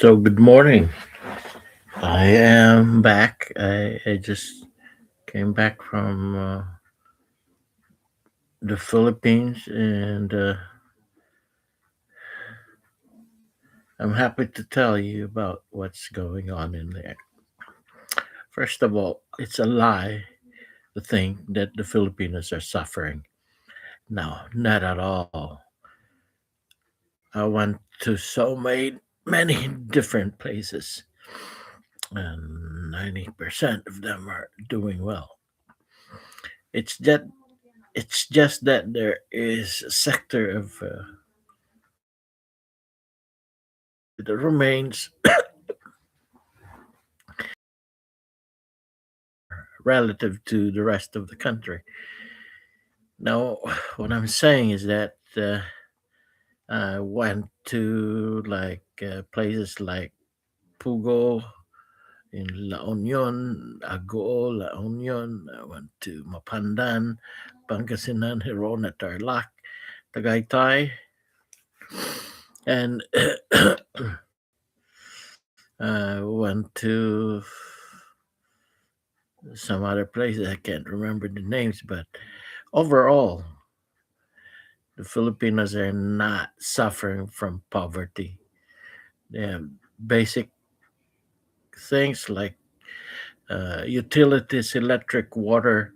So, good morning. I am back. I just came back from the Philippines, and I'm happy to tell you about what's going on in there. First of all, it's a lie to think that the Filipinos are suffering. No, not at all. I went to many different places, and 90% of them are doing well. It's that it's just that there is a sector of the remains relative to the rest of the country. Now, what I'm saying is that I went to places like Pugo in La Union, Ago, La Union. I went to Mapandan, Pangasinan, Hirona, Tarlac, Tagaytay, and I went to some other places. I can't remember the names, but overall, the Filipinos are not suffering from poverty. They have basic things like utilities, electric, water,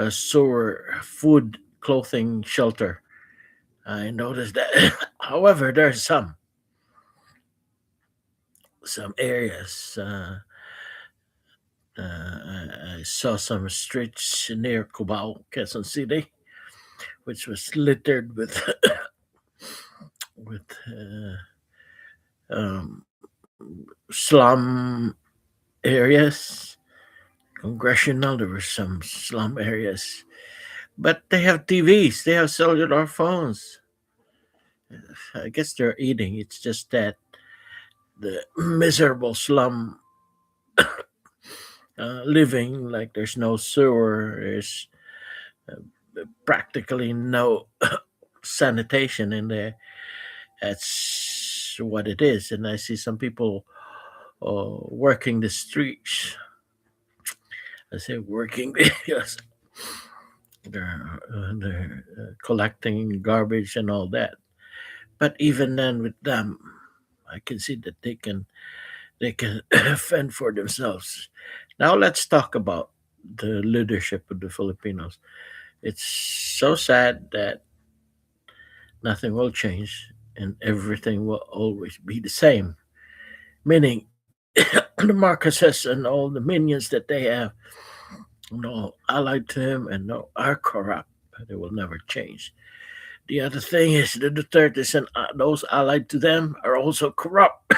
sewer, food, clothing, shelter. I noticed that. However, there are some areas. I saw some streets near Cubao, Quezon City, which was littered with with um, slum areas. Congressional, there were some slum areas, but they have TVs, they have cellular phones. I guess they're eating. It's just that the miserable slum living, like there's no sewer, there's practically no sanitation in there. That's what it is. And I see some people working the streets. I say working because they're collecting garbage and all that. But even then, with them, I can see that they can fend for themselves. Now let's talk about the leadership of the Filipinos. It's so sad that nothing will change and everything will always be the same. Meaning, the Marcoses and all the minions that they have, allied to him and are corrupt. They will never change. The other thing is the Dutertes and those allied to them are also corrupt.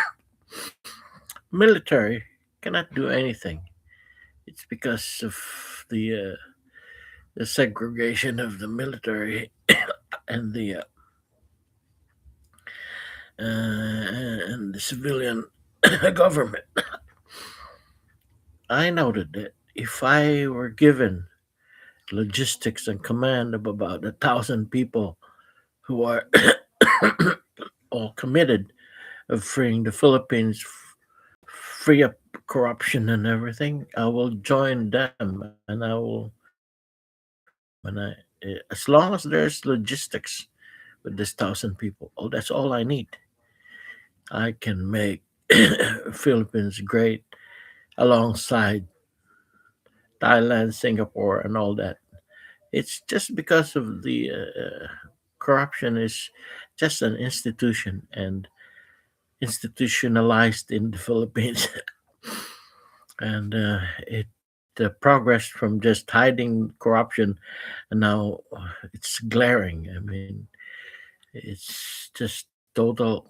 Military cannot do anything. It's because of the segregation of the military and the civilian government. I noted that if I were given logistics and command of about 1,000 people who are all committed of freeing the Philippines, free up corruption and everything, I will join them and I will as long as there's logistics with this 1,000 people. Oh, that's all I need. I can make Philippines great alongside Thailand, Singapore, and all that. It's just because of the corruption is just an institution and institutionalized in the Philippines, and it progressed from just hiding corruption, and now it's glaring. I mean, it's just total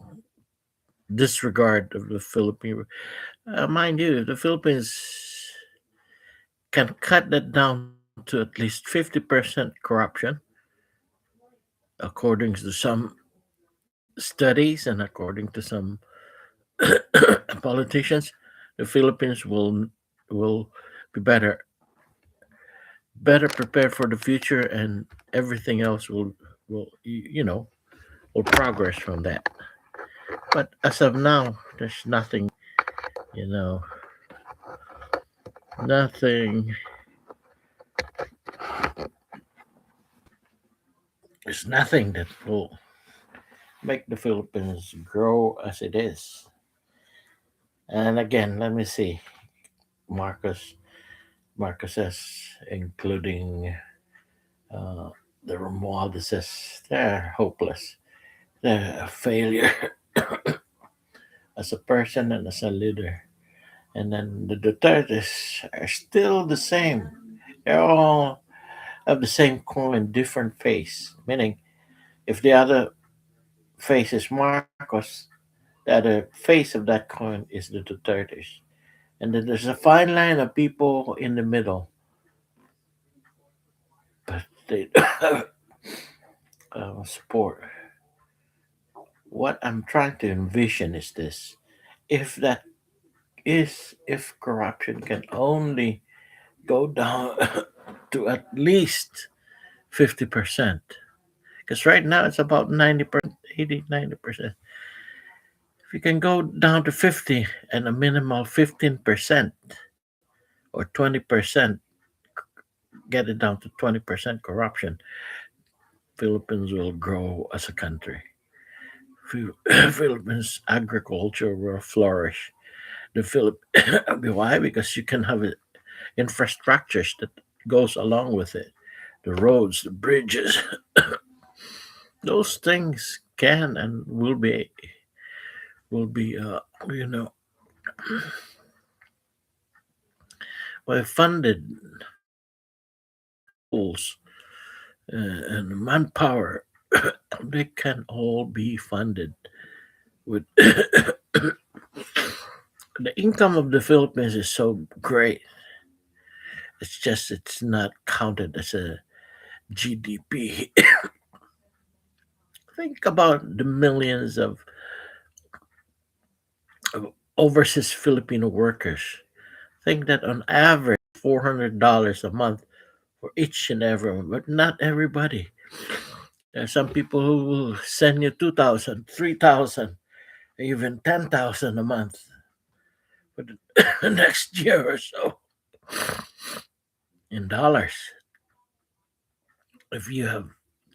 disregard of the Philippine. Mind you, the Philippines can cut that down to at least 50% corruption, according to some studies and according to some politicians. The Philippines will be better prepared for the future, and everything else will will progress from that. But as of now, there's nothing, you know, nothing, there's nothing that will make the Philippines grow as it is. And again, let me see. Marcus, Marcus says, including uh, the Romualdes, they're hopeless. They're a failure as a person and as a leader. And then the dutertes are still the same. They're all of the same coin, different face. Meaning, if the other face is Marcos, the other face of that coin is the dutertes. And then there's a fine line of people in the middle, but they support. What I'm trying to envision is this: if that if corruption can only go down to at least 50%, because right now it's about 90%, 80, 90%. If you can go down to 50 and a minimal 15% or 20%, get it down to 20% corruption, Philippines will grow as a country. Philippines agriculture will flourish. The Philip why? Because you can have infrastructures that goes along with it. The roads, the bridges, those things can and will be you know well funded. Schools and manpower, they can all be funded with the income of the Philippines is so great. It's just it's not counted as a GDP. Think about the millions of overseas Filipino workers. Think that on average $400 a month for each and every one, but not everybody. There are some people who will send you 2,000, 3,000, even 10,000 a month for the next year or so in dollars. If you have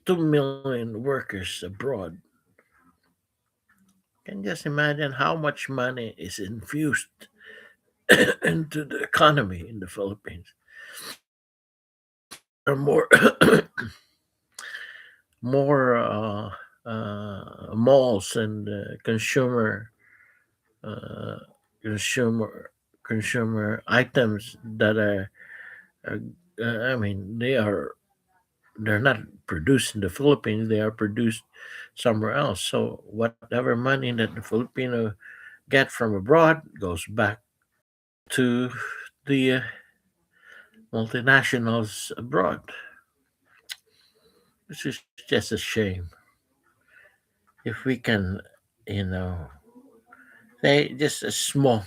2 million workers abroad, can just imagine how much money is infused into the economy in the Philippines. There are more more malls and uh, consumer consumer items that are I mean they're not produced in the Philippines, they are produced somewhere else. So whatever money that the Filipino get from abroad goes back to the multinationals abroad, which is just a shame. If we can, you know, say just a small,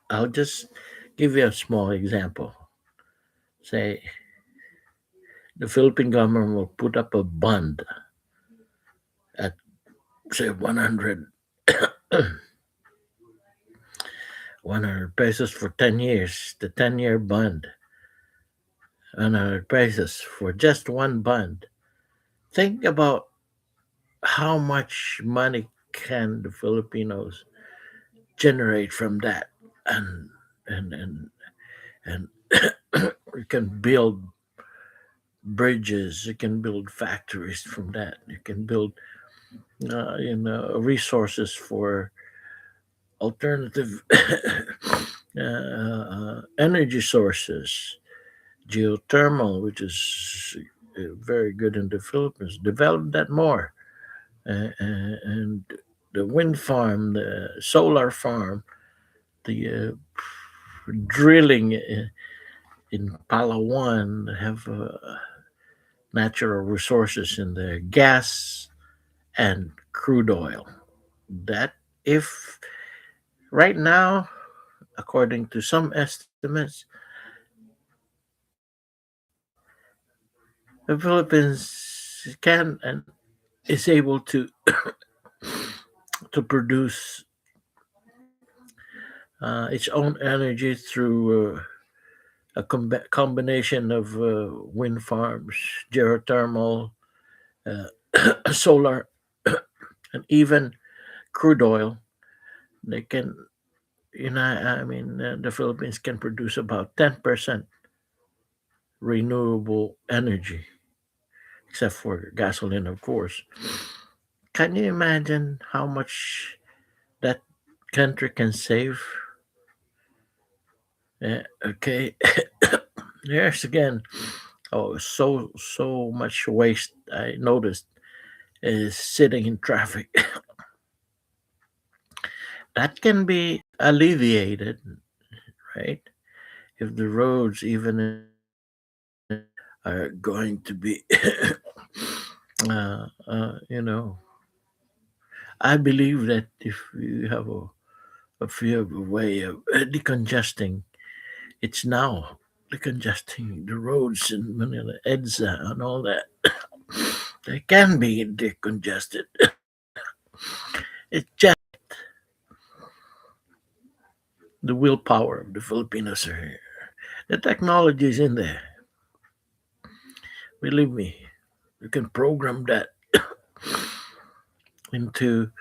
I'll just give you a small example. Say the Philippine government will put up a bond at say 100 pesos for 10 years, the 10-year bond, 100 pesos for just one bond. Think about how much money can the Filipinos generate from that, and and and and you can build bridges, you can build factories from that, you can build resources for alternative energy sources, geothermal, which is very good in the Philippines. Develop that more, and the wind farm, the solar farm, the drilling in Palawan have natural resources in there, gas and crude oil. That if right now, according to some estimates, the Philippines can and is able to to produce its own energy through combination of wind farms, geothermal, solar, and even crude oil. They can, the Philippines can produce about 10% renewable energy, except for gasoline, of course. Can you imagine how much that country can save? Okay, there's again. Oh, so much waste I noticed is sitting in traffic. That can be alleviated, right? If the roads, even in the cities, are going to be, uh, you know, I believe that if you have a few of a way of decongesting, it's now decongesting the roads in Manila, EDSA, and all that. They can be decongested. It's just the willpower of the Filipinos are here. The technology is in there. Believe me, you can program that into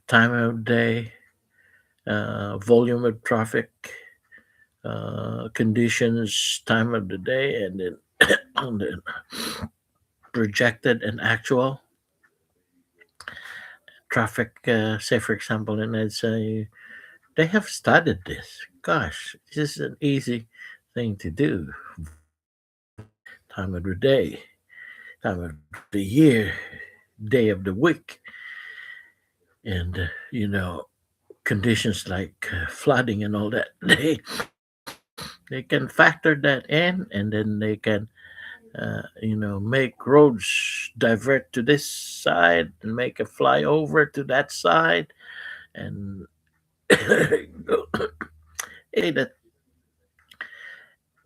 time of day, volume of traffic, conditions, time of the day, and then on the projected and actual traffic. Say, for example, and it's they have studied this. Gosh, this is an easy thing to do. Volume, time of the day, time of the year, day of the week, and conditions like flooding and all that. They can factor that in, and then they can make roads divert to this side and make a flyover to that side, and that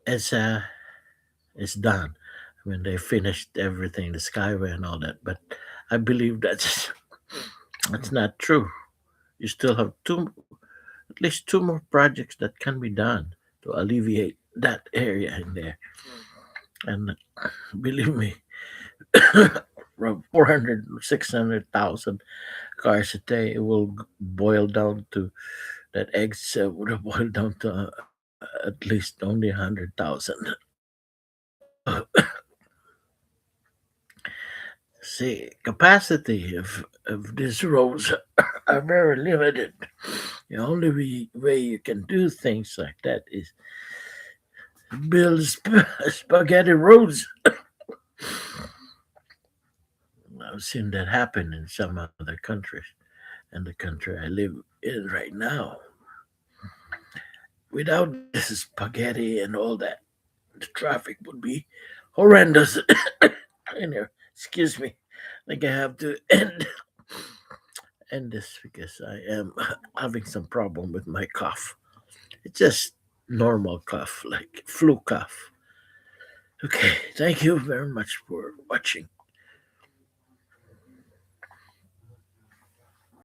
is is done. I mean, they finished everything, the skyway and all that, but I believe that's not true. You still have at least two more projects that can be done to alleviate that area in there. And believe me, from 400, 600,000 cars a day, it will boil down to that eggs would have boiled down to at least only 100,000. So, see, capacity of these roads are very limited. The only way you can do things like that is build spaghetti roads. I've seen that happen in some other countries, and the country I live in right now. Without this spaghetti and all that, the traffic would be horrendous. In here, excuse me. I think I have to end this because I am having some problem with my cough. It's just normal cough, like flu cough. Okay, thank you very much for watching.